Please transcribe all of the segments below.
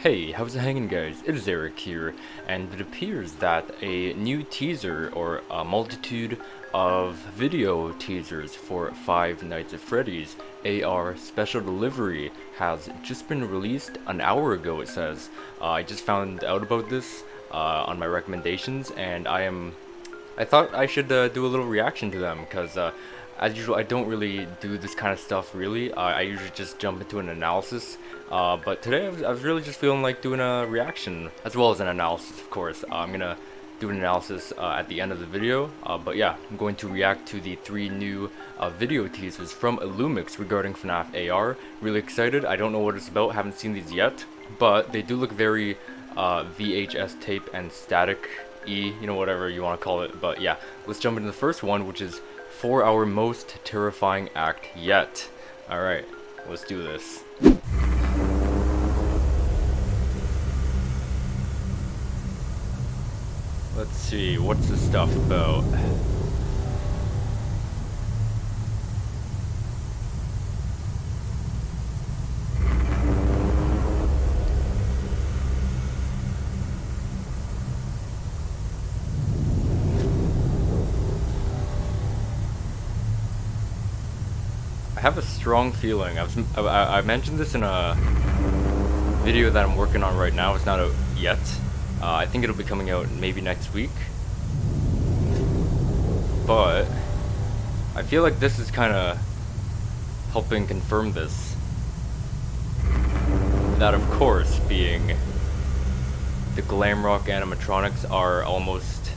Hey, how's it hanging, guys? It is Eric here, and it appears that a new teaser or a multitude of video teasers for Five Nights at Freddy's AR Special Delivery has just been released an hour ago, it says. I just found out about this on my recommendations, and I thought I should do a little reaction to them, because as usual, I don't really do this kind of stuff really. I usually just jump into an analysis. But today I was really just feeling like doing a reaction, as well as an analysis, of course. I'm gonna do an analysis at the end of the video. But yeah, I'm going to react to the 3 new video teasers from Illumix regarding FNAF AR. Really excited. I don't know what it's about, haven't seen these yet. But they do look very VHS tape and static E, you know, whatever you want to call it. But yeah, let's jump into the first one, which is for our most terrifying act yet. Alright, let's do this. Let's see, what's this stuff about? I have a strong feeling. I mentioned this in a video that I'm working on right now. It's not out yet. I think it'll be coming out maybe next week. But I feel like this is kind of helping confirm this. That, of course, being the glam rock animatronics are almost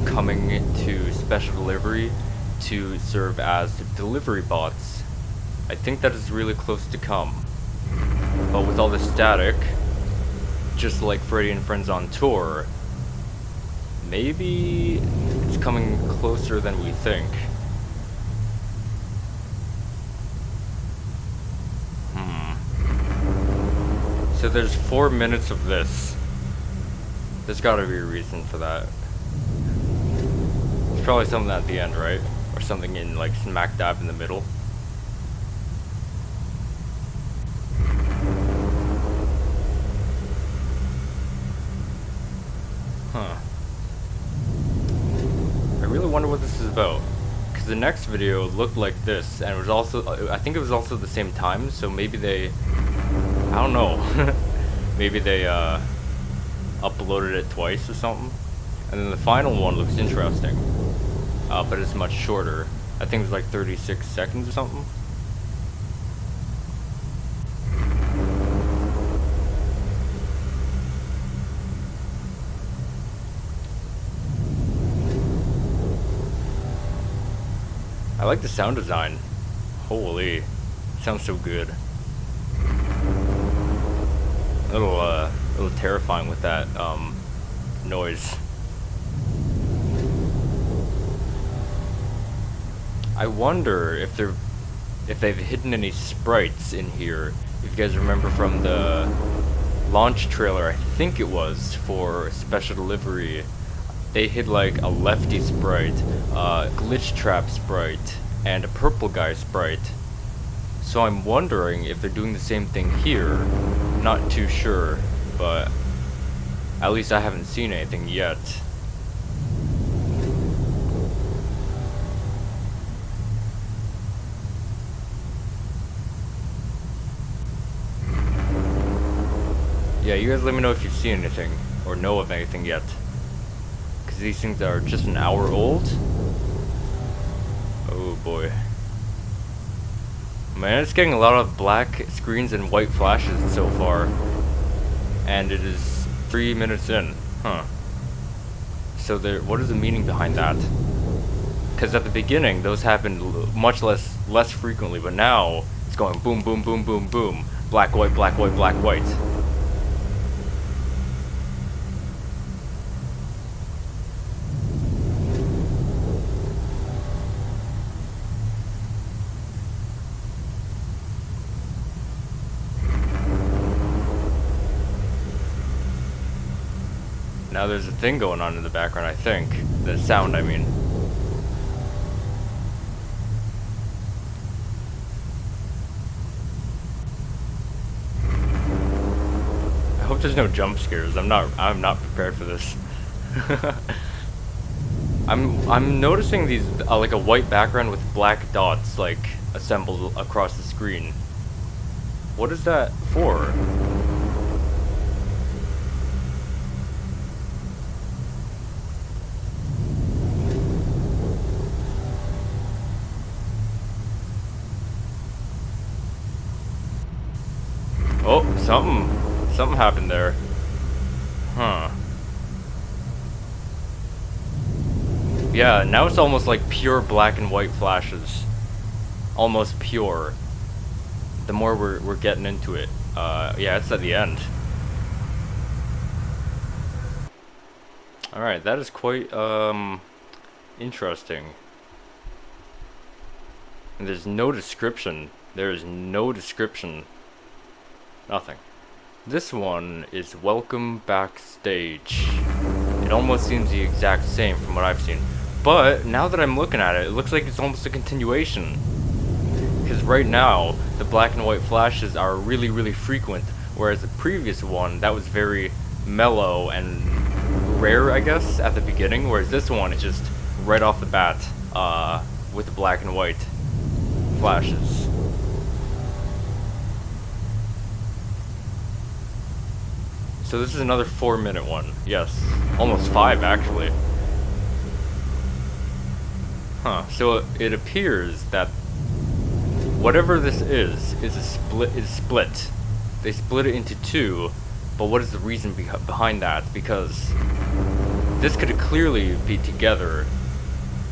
coming to special delivery to serve as delivery bots. I think that is really close to come. But with all the static, just like Freddy and Friends on Tour, maybe it's coming closer than we think. So there's 4 minutes of this. There's gotta be a reason for that. It's probably something at the end, right? Or something in like smack dab in the middle. Huh. I really wonder what this is about. Because the next video looked like this, and it was also, I think it was also the same time, so maybe they, I don't know. Maybe they uploaded it twice or something. And then the final one looks interesting. But it's much shorter. I think it was like 36 seconds or something. I like the sound design. Holy, it sounds so good. A little terrifying with that noise. I wonder if they've hidden any sprites in here. If you guys remember from the launch trailer, I think it was for Special Delivery, they hid like a Lefty sprite, a Glitch Trap sprite, and a Purple Guy sprite. So I'm wondering if they're doing the same thing here. Not too sure, but at least I haven't seen anything yet. Yeah, you guys let me know if you've seen anything, or know of anything yet. Because these things are just an hour old. Oh boy. Man, it's getting a lot of black screens and white flashes so far. And it is 3 minutes in. Huh. So what is the meaning behind that? Because at the beginning, those happened much less frequently, but now it's going boom, boom, boom, boom, boom. Black, white, black, white, black, white. Now there's a thing going on in the background, I think. The sound, I mean. I hope there's no jump scares. I'm not prepared for this. I'm noticing these like a white background with black dots like assembled across the screen. What is that for? Oh, something happened there. Huh. Yeah, now it's almost like pure black and white flashes. Almost pure. The more we're getting into it. Yeah, it's at the end. Alright, that is quite, interesting. And there's no description. There is no description. Nothing. This one is Welcome Backstage. It almost seems the exact same from what I've seen. But now that I'm looking at it, it looks like it's almost a continuation. Because right now, the black and white flashes are really, really frequent. Whereas the previous one, that was very mellow and rare, I guess, at the beginning. Whereas this one is just right off the bat with the black and white flashes. So this is another 4-minute one. Yes. Almost 5, actually. Huh. So it appears that whatever this is split. They split it into 2, but what is the reason behind that? Because this could clearly be together,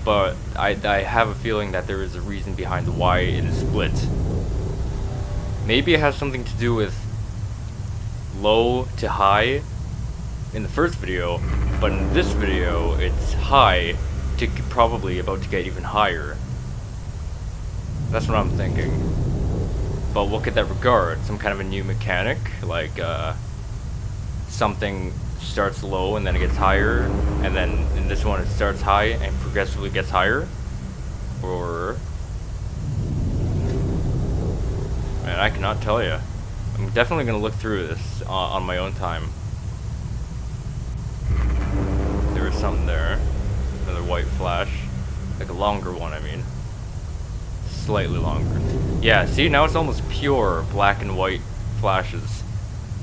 but I have a feeling that there is a reason behind why it is split. Maybe it has something to do with low to high in the first video, but in this video it's high to probably about to get even higher. That's what I'm thinking. But what could that regard? Some kind of a new mechanic, like something starts low and then it gets higher, and then in this one it starts high and progressively gets higher? Or man, I cannot tell you. I'm definitely gonna look through this on my own time. There is something there. Another white flash. Like a longer one, I mean. Slightly longer. Yeah, see, now it's almost pure black and white flashes.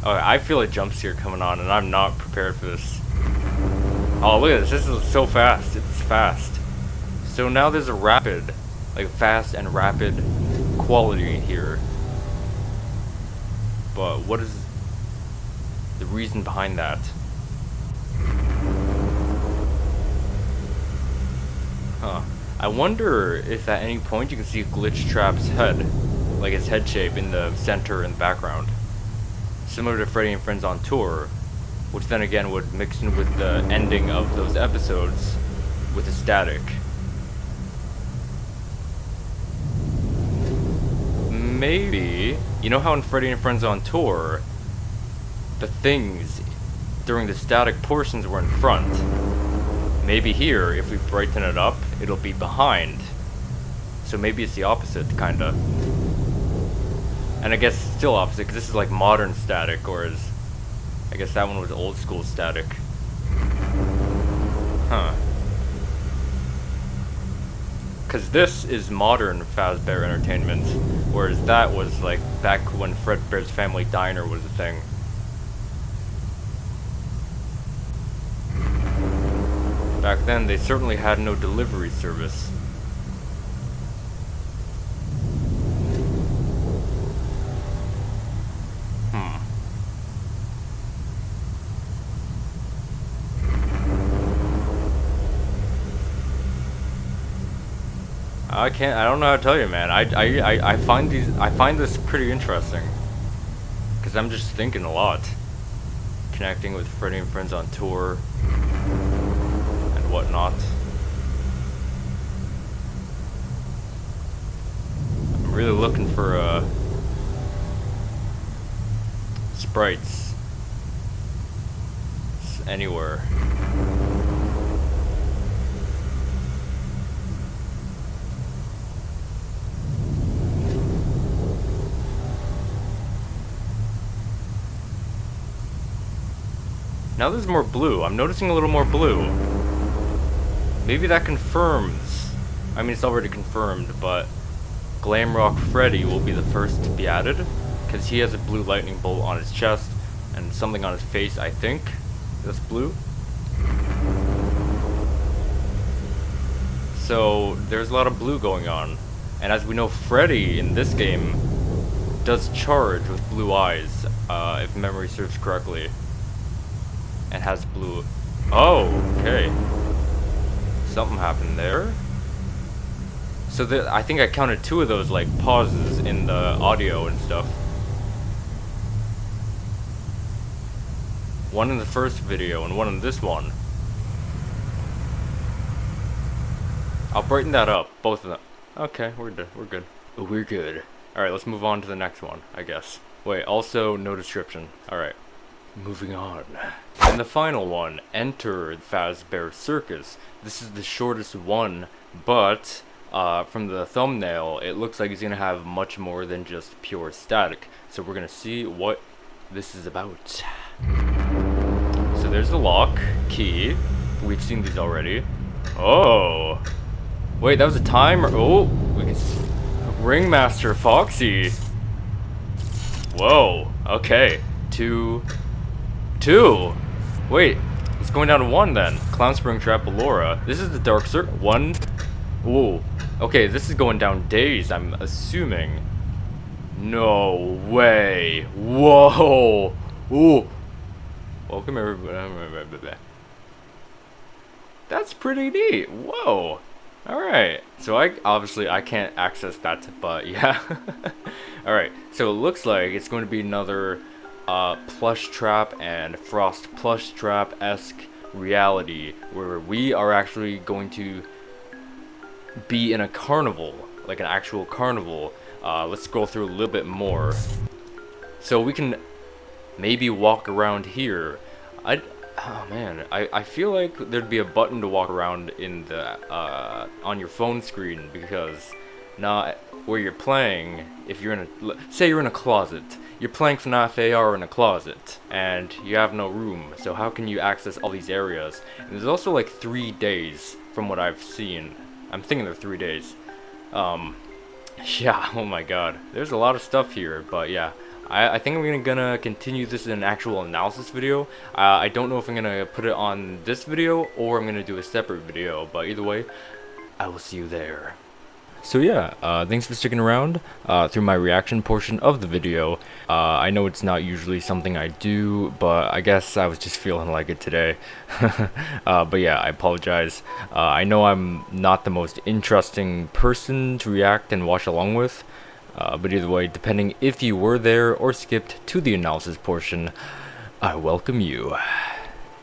Oh, I feel a jump scare coming on, and I'm not prepared for this. Oh, look at this. This is so fast. It's fast. So now there's a rapid, like fast and rapid quality here. But what is the reason behind that? Huh. I wonder if at any point you can see Glitch Trap's head, like his head shape in the center and the background. Similar to Freddy and Friends on Tour, which then again would mix in with the ending of those episodes with the static. Maybe, you know how in Freddy and Friends on Tour, the things during the static portions were in front. Maybe here, if we brighten it up, it'll be behind. So maybe it's the opposite, kinda. And I guess still opposite, because this is like modern static, whereas I guess that one was old school static. Huh. Because this is modern Fazbear Entertainment, whereas that was like back when Fredbear's Family Diner was a thing. Back then, they certainly had no delivery service. I don't know how to tell you, man. I find this pretty interesting. Because I'm just thinking a lot. Connecting with Freddy and Friends on Tour. And whatnot. I'm really looking for, sprites. Anywhere. Now there's more blue. I'm noticing a little more blue. Maybe that confirms. I mean, it's already confirmed, but Glamrock Freddy will be the first to be added, because he has a blue lightning bolt on his chest and something on his face, I think. That's blue. So there's a lot of blue going on. And as we know, Freddy in this game does charge with blue eyes, if memory serves correctly. And has blue. Oh, okay. Something happened there. So I think I counted 2 of those like pauses in the audio and stuff. One in the first video and one in this one. I'll brighten that up, both of them. Okay, we're good. We're good. Alright, let's move on to the next one, I guess. Wait, also no description. Alright, moving on. And the final one, enter Fazbear Circus. This is the shortest one, but from the thumbnail, it looks like he's gonna have much more than just pure static. So we're gonna see what this is about. So there's the lock, key. We've seen these already. Oh! Wait, that was a timer. Oh! We can Ringmaster Foxy. Whoa. Okay. 2. Wait. It's going down to 1 then. Clown Spring Trap Allura. This is the Dark Circle. 1. Ooh. Okay, this is going down days, I'm assuming. No way. Whoa. Ooh. Welcome everybody. That's pretty neat. Whoa. Alright. So I can't access that, but yeah. Alright. So it looks like it's going to be another plush trap and frost plush trap-esque reality where we are actually going to be in a carnival, like an actual carnival. Let's scroll through a little bit more. So we can maybe walk around here. Oh man, I feel like there'd be a button to walk around in the on your phone screen, because not where you're playing. If you're in a, say you're in a closet, you're playing FNAF AR in a closet, and you have no room. So how can you access all these areas? And there's also like 3 days from what I've seen. I'm thinking they're 3 days. Yeah. Oh my God. There's a lot of stuff here, but yeah. I think I'm gonna continue this in an actual analysis video. I don't know if I'm gonna put it on this video or I'm gonna do a separate video, but either way, I will see you there. So yeah, thanks for sticking around through my reaction portion of the video. I know it's not usually something I do, but I guess I was just feeling like it today. But yeah, I apologize. I know I'm not the most interesting person to react and watch along with. But either way, depending if you were there or skipped to the analysis portion, I welcome you.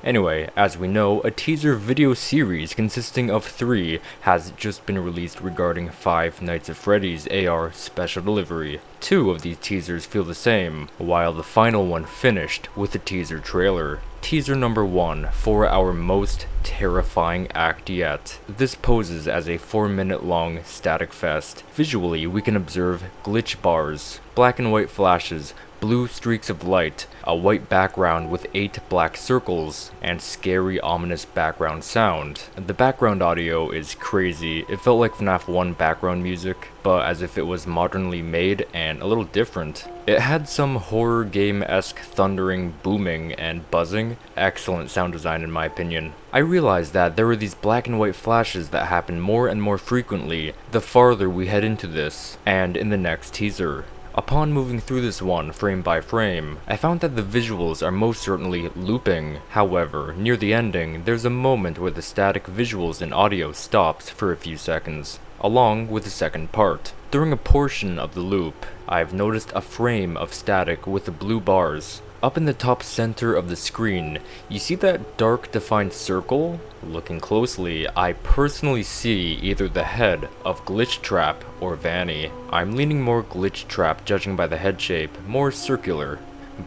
Anyway, as we know, a teaser video series consisting of 3 has just been released regarding Five Nights at Freddy's AR Special Delivery. 2 of these teasers feel the same, while the final one finished with a teaser trailer. Teaser number 1 for our most terrifying act yet. This poses as a 4-minute long static fest. Visually, we can observe glitch bars, black and white flashes, blue streaks of light, a white background with 8 black circles, and scary ominous background sound. The background audio is crazy. It felt like FNAF 1 background music, but as if it was modernly made and a little different. It had some horror game-esque thundering, booming, and buzzing. Excellent sound design in my opinion. I realized that there were these black and white flashes that happen more and more frequently the farther we head into this, and in the next teaser. Upon moving through this one frame by frame, I found that the visuals are most certainly looping. However, near the ending, there's a moment where the static visuals and audio stops for a few seconds, along with the second part. During a portion of the loop, I've noticed a frame of static with the blue bars. Up in the top center of the screen, you see that dark defined circle? Looking closely, I personally see either the head of Glitch Trap or Vanny. I'm leaning more Glitch Trap judging by the head shape, more circular.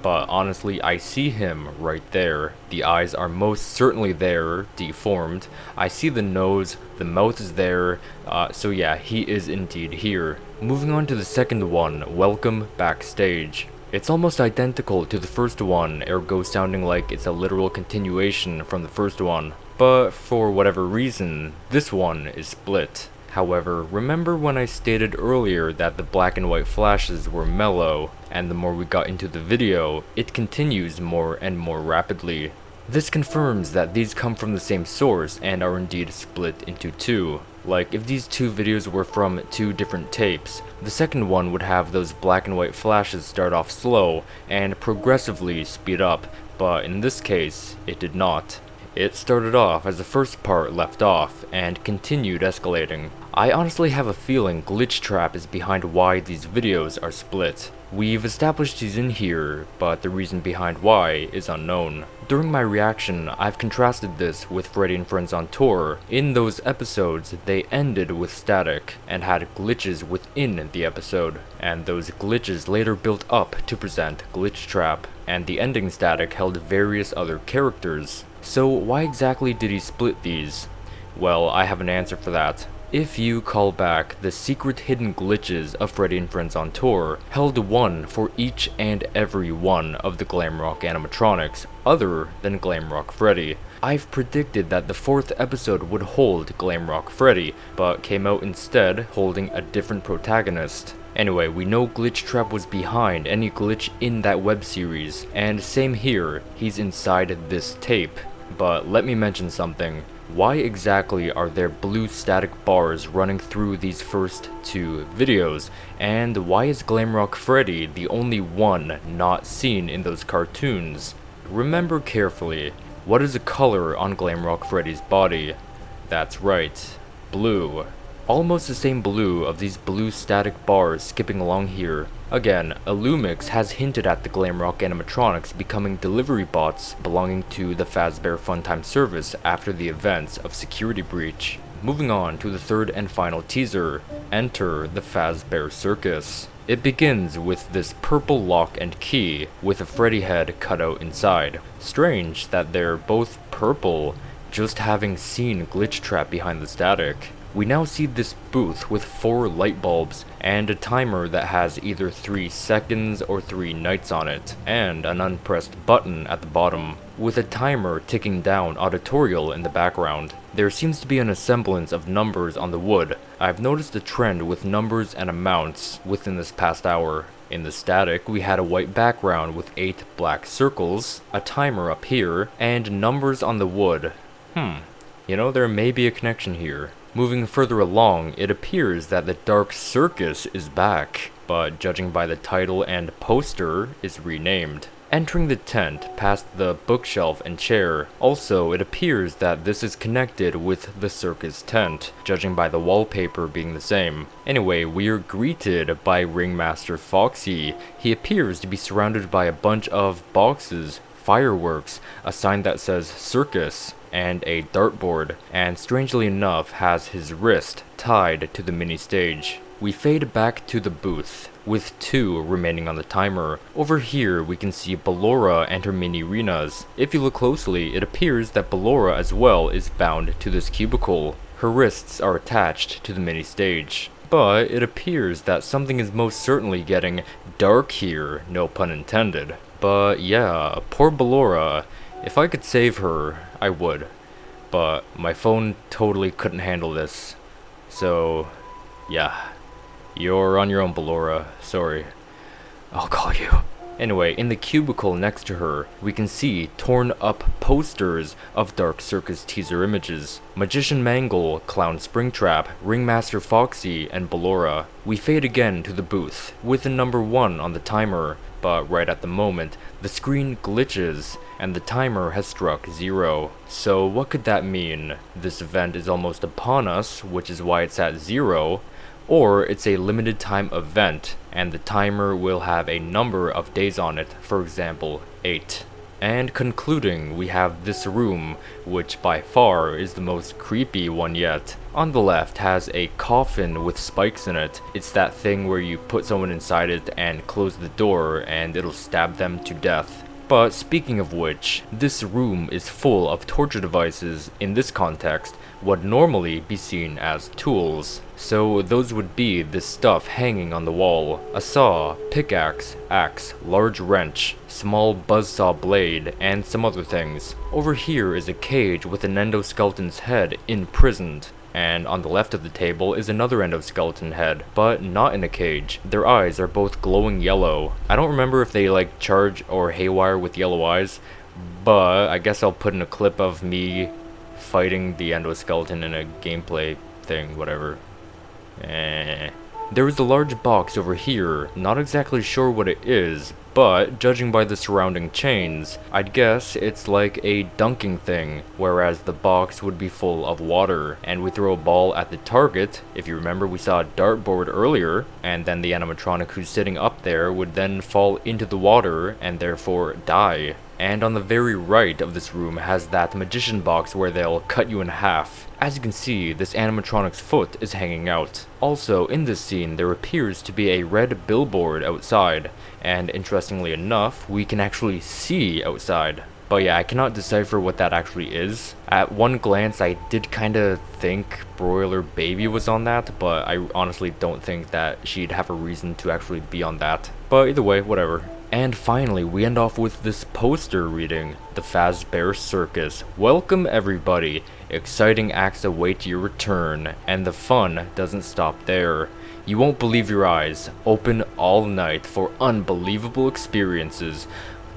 But honestly, I see him right there. The eyes are most certainly there, deformed. I see the nose, the mouth is there, so yeah, he is indeed here. Moving on to the second one, Welcome Backstage. It's almost identical to the first one, ergo sounding like it's a literal continuation from the first one. But for whatever reason, this one is split. However, remember when I stated earlier that the black and white flashes were mellow, and the more we got into the video, it continues more and more rapidly. This confirms that these come from the same source and are indeed split into two. Like, if these two videos were from two different tapes, the second one would have those black and white flashes start off slow and progressively speed up, but in this case, it did not. It started off as the first part left off, and continued escalating. I honestly have a feeling Glitchtrap is behind why these videos are split. We've established he's in here, but the reason behind why is unknown. During my reaction, I've contrasted this with Freddy and Friends on Tour. In those episodes, they ended with static, and had glitches within the episode, and those glitches later built up to present Glitchtrap, and the ending static held various other characters. So why exactly did he split these? Well, I have an answer for that. If you call back, the secret hidden glitches of Freddy and Friends on Tour held one for each and every one of the Glamrock animatronics other than Glamrock Freddy. I've predicted that the fourth episode would hold Glamrock Freddy, but came out instead holding a different protagonist. Anyway, we know Glitchtrap was behind any glitch in that web series, and same here, he's inside this tape. But let me mention something. Why exactly are there blue static bars running through these first two videos? And why is Glamrock Freddy the only one not seen in those cartoons? Remember carefully, what is the color on Glamrock Freddy's body? That's right, blue. Almost the same blue of these blue static bars skipping along here. Again, Illumix has hinted at the Glamrock animatronics becoming delivery bots belonging to the Fazbear Funtime service after the events of Security Breach. Moving on to the third and final teaser, enter the Fazbear Circus. It begins with this purple lock and key with a Freddy head cut out inside. Strange that they're both purple, just having seen Glitchtrap behind the static. We now see this booth with 4 light bulbs, and a timer that has either 3 seconds or 3 nights on it, and an unpressed button at the bottom, with a timer ticking down auditorial in the background. There seems to be an semblance of numbers on the wood. I've noticed a trend with numbers and amounts within this past hour. In the static, we had a white background with 8 black circles, a timer up here, and numbers on the wood. You know, there may be a connection here. Moving further along, it appears that the Dark Circus is back, but judging by the title and poster, is renamed. Entering the tent, past the bookshelf and chair. Also, it appears that this is connected with the circus tent, judging by the wallpaper being the same. Anyway, we are greeted by Ringmaster Foxy. He appears to be surrounded by a bunch of boxes, fireworks, a sign that says Circus, and a dartboard, and strangely enough has his wrist tied to the mini stage. We fade back to the booth, with 2 remaining on the timer. Over here we can see Ballora and her mini Renas. If you look closely, it appears that Ballora as well is bound to this cubicle. Her wrists are attached to the mini stage. But it appears that something is most certainly getting dark here, no pun intended. But yeah, poor Ballora. If I could save her, I would. But my phone totally couldn't handle this. So, yeah. You're on your own, Ballora. Sorry. I'll call you. Anyway, in the cubicle next to her, we can see torn up posters of Dark Circus teaser images. Magician Mangle, Clown Springtrap, Ringmaster Foxy, and Ballora. We fade again to the booth, with the number 1 on the timer, but right at the moment, the screen glitches, and the timer has struck 0. So what could that mean? This event is almost upon us, which is why it's at 0, or it's a limited time event, and the timer will have a number of days on it, for example, 8. And concluding, we have this room, which by far is the most creepy one yet. On the left has a coffin with spikes in it. It's that thing where you put someone inside it and close the door and it'll stab them to death. But speaking of which, this room is full of torture devices in this context, would normally be seen as tools. So those would be this stuff hanging on the wall: a saw, pickaxe, axe, large wrench, small buzzsaw blade, and some other things. Over here is a cage with an endoskeleton's head imprisoned. And on the left of the table is another endoskeleton head, but not in a cage. Their eyes are both glowing yellow. I don't remember if they like charge or haywire with yellow eyes, but I guess I'll put in a clip of me fighting the endoskeleton in a gameplay thing, whatever. There is a large box over here, not exactly sure what it is, but judging by the surrounding chains, I'd guess it's like a dunking thing, whereas the box would be full of water, and we throw a ball at the target. If you remember, we saw a dartboard earlier, and then the animatronic who's sitting up there would then fall into the water and therefore die. And on the very right of this room has that magician box where they'll cut you in half. As you can see, this animatronic's foot is hanging out. Also, in this scene, there appears to be a red billboard outside, and interestingly enough, we can actually see outside. But yeah, I cannot decipher what that actually is. At one glance, I did kinda think Broiler Baby was on that, but I honestly don't think that she'd have a reason to actually be on that. But either way, whatever. And finally, we end off with this poster reading: "The Fazbear Circus. Welcome everybody. Exciting acts await your return, and the fun doesn't stop there. You won't believe your eyes. Open all night for unbelievable experiences.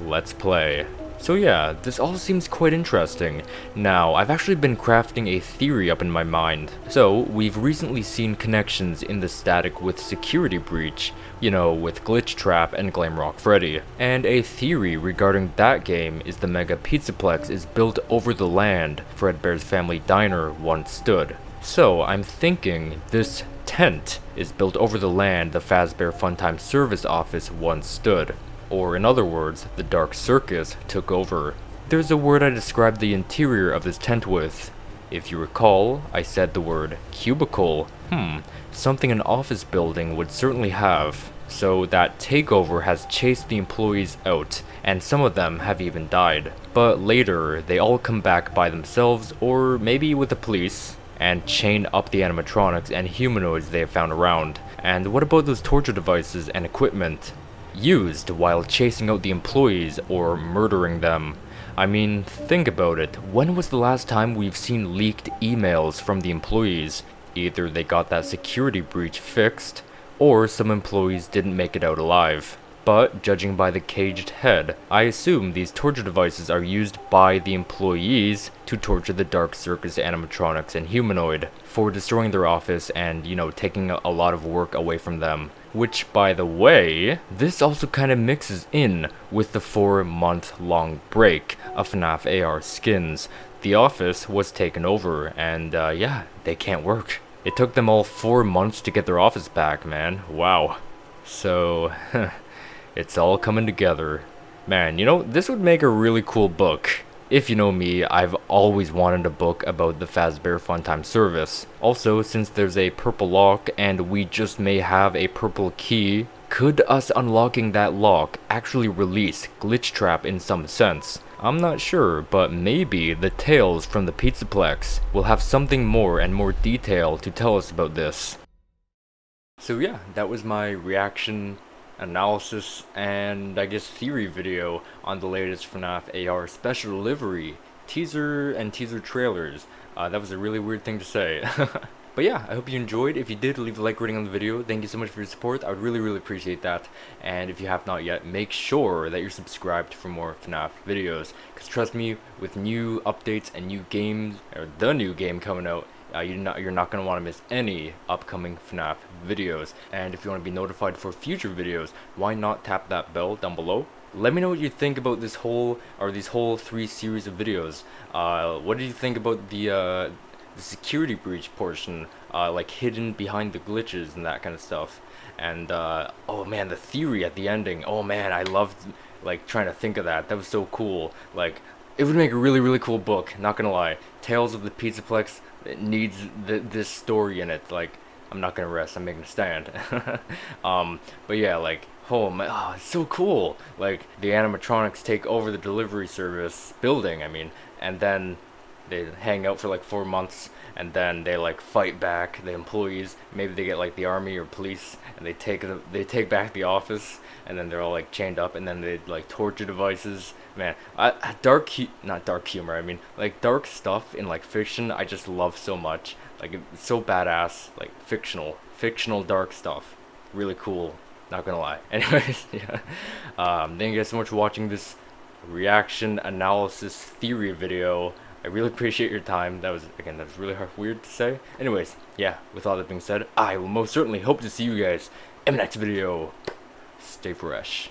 Let's play." So yeah, this all seems quite interesting. Now, I've actually been crafting a theory up in my mind. So, we've recently seen connections in the static with Security Breach, you know, with Glitch Trap and Glamrock Freddy. And a theory regarding that game is the Mega Pizzaplex is built over the land Fredbear's Family Diner once stood. So, I'm thinking this tent is built over the land the Fazbear Funtime Service Office once stood. Or in other words, the Dark Circus took over. There's a word I described the interior of this tent with. If you recall, I said the word cubicle. Something an office building would certainly have. So that takeover has chased the employees out, and some of them have even died. But later, they all come back by themselves, or maybe with the police, and chain up the animatronics and humanoids they have found around. And what about those torture devices and equipment used while chasing out the employees or murdering them? I mean, think about it. When was the last time we've seen leaked emails from the employees? Either they got that security breach fixed, or some employees didn't make it out alive. But, judging by the caged head, I assume these torture devices are used by the employees to torture the Dark Circus animatronics and humanoid for destroying their office and, you know, taking a lot of work away from them. Which, by the way, this also kind of mixes in with the 4-month-long break of FNAF AR skins. The office was taken over, and yeah, they can't work. It took them all 4 months to get their office back, man. Wow. So, it's all coming together. Man, you know, this would make a really cool book. If you know me, I've always wanted a book about the Fazbear Funtime Service. Also, since there's a purple lock and we just may have a purple key, could us unlocking that lock actually release Glitch Trap in some sense? I'm not sure, but maybe the tales from the Pizzaplex will have something more and more detail to tell us about this. So yeah, that was my reaction, analysis, and I guess theory video on the latest FNAF AR special delivery teaser and teaser trailers. That was a really weird thing to say. But yeah, I hope you enjoyed. If you did, leave a like rating on the video. Thank you so much for your support. I would really appreciate that. And if you have not yet, make sure that you're subscribed for more FNAF videos. Because trust me, with new updates and new games, or the new game coming out, you're not going to want to miss any upcoming FNAF videos. And if you want to be notified for future videos, why not tap that bell down below? Let me know what you think about these whole 3 series of videos. What did you think about the security breach portion, like hidden behind the glitches and that kind of stuff? And oh man, the theory at the ending. Oh man, I loved like trying to think of that. That was so cool. Like, it would make a really cool book, not gonna lie. Tales of the Pizzaplex. It needs this story in it. Like, I'm not gonna rest, I'm making a stand. But yeah, like, oh my, oh, it's so cool. Like, the animatronics take over the delivery service building, I mean, and then they hang out for like 4 months, and then they like fight back the employees. Maybe they get like the army or police, and they take back the office, and then they're all like chained up, and then they like torture devices. Man, not dark humor. I mean like dark stuff in like fiction. I just love so much. Like it's so badass. Like fictional dark stuff. Really cool. Not gonna lie. Anyways, yeah. Thank you guys so much for watching this reaction analysis theory video. I really appreciate your time. That was really weird to say. Anyways, yeah, with all that being said, I will most certainly hope to see you guys in the next video. Stay fresh.